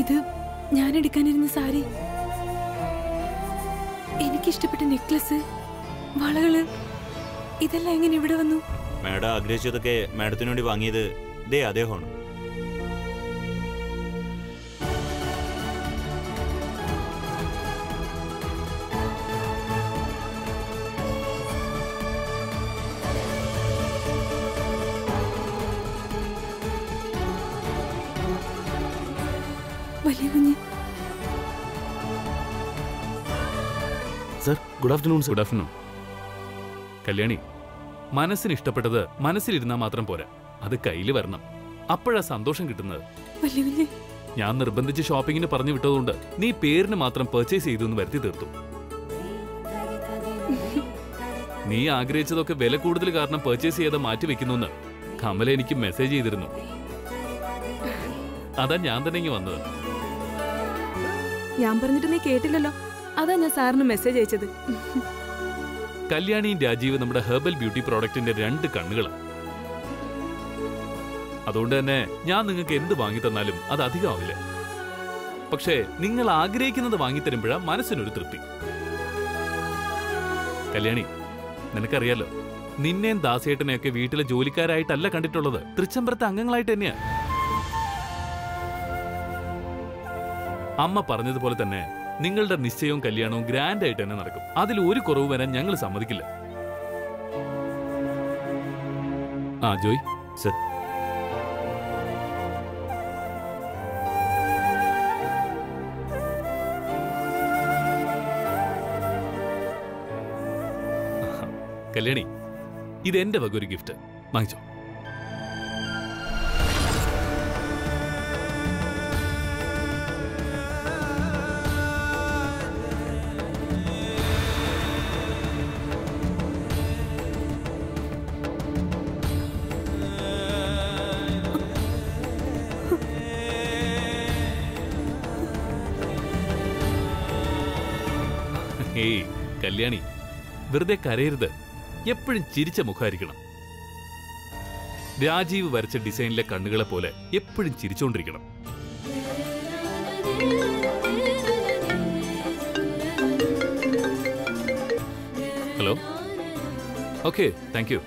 ഇത് ഞാൻ എടുക്കാനിരുന്ന സാരി, എനിക്കിഷ്ടപ്പെട്ട നെക്ലസ്, വളകള്, ഇതെല്ലാം എങ്ങനെ ഇവിടെ വന്നു? മാഡം ആഗ്രഹിച്ചതൊക്കെ മാഡത്തിന് വേണ്ടി വാങ്ങിയത് ദേ അദ്ദേഹമാണ്. വലിയ കുഞ്ഞ്. Sir, good afternoon. Good afternoon. Kalyani, മനസ്സിന് ഇഷ്ടപ്പെട്ടത് മനസ്സിലിരുന്നാൽ മാത്രം പോരാ, അത് കയ്യിൽ വരണം. അപ്പോഴാ സന്തോഷം കിട്ടുന്നത്. വലിയ കുഞ്ഞ്, ഞാൻ നിർബന്ധിച്ച് ഷോപ്പിങ്ങിന് പറഞ്ഞു വിട്ടതുകൊണ്ട് നീ പേരിന് മാത്രം പർച്ചേസ് ചെയ്തു എന്ന് വരുത്തി തീർത്തു. നീ ആഗ്രഹിച്ചതൊക്കെ വില കൂടുതൽ കാരണം പർച്ചേസ് ചെയ്ത് മാറ്റി വെക്കുന്നു കമല എനിക്ക് മെസ്സേജ് ചെയ്തിരുന്നു. അതാ ഞാൻ തന്നെ ഇങ്ങ് വന്നത്. ഞാൻ പറഞ്ഞിട്ട് നീ കേട്ടില്ലല്ലോ, അതാ ഞാൻ സാറിന് മെസ്സേജ് അയച്ചത്. കല്യാണിയും രാജീവ് നമ്മുടെ ഹെർബൽ ബ്യൂട്ടി പ്രോഡക്റ്റിന്റെ 2 കണ്ണുകളാണ്. അതുകൊണ്ട് തന്നെ ഞാൻ നിങ്ങൾക്ക് എന്ത് വാങ്ങി തന്നാലും അത് അധികമാവില്ല. പക്ഷേ നിങ്ങൾ ആഗ്രഹിക്കുന്നത് വാങ്ങിത്തരുമ്പോഴാ മനസ്സിനൊരു തൃപ്തി. കല്യാണി, നിനക്കറിയാലോ, നിന്നെയും ദാസേട്ടനെയൊക്കെ വീട്ടിലെ ജോലിക്കാരായിട്ടല്ല കണ്ടിട്ടുള്ളത്, തൃച്ചംബരത്തെ അംഗങ്ങളായിട്ട് തന്നെയാ. അമ്മ പറഞ്ഞതുപോലെ തന്നെ നിങ്ങളുടെ നിശ്ചയവും കല്യാണവും ഗ്രാൻഡ് ആയിട്ട് തന്നെ നടക്കും. അതിൽ ഒരു കുറവ് വരാൻ ഞങ്ങൾ സമ്മതിക്കില്ല. ആ ജോയ് സർ, കല്യാണി, ഇത് എന്റെ വക ഒരു ഗിഫ്റ്റ്, വാങ്ങിച്ചോ. ഹേയ് കല്യാണി, വെറുതെ കരയരുത്. എപ്പോഴും ചിരിച്ച മുഖമായിരിക്കണം. രാജീവ് വരച്ച ഡിസൈനിലെ കണ്ണുകളെ പോലെ എപ്പോഴും ചിരിച്ചുകൊണ്ടിരിക്കണം. Hello, okay, thank U.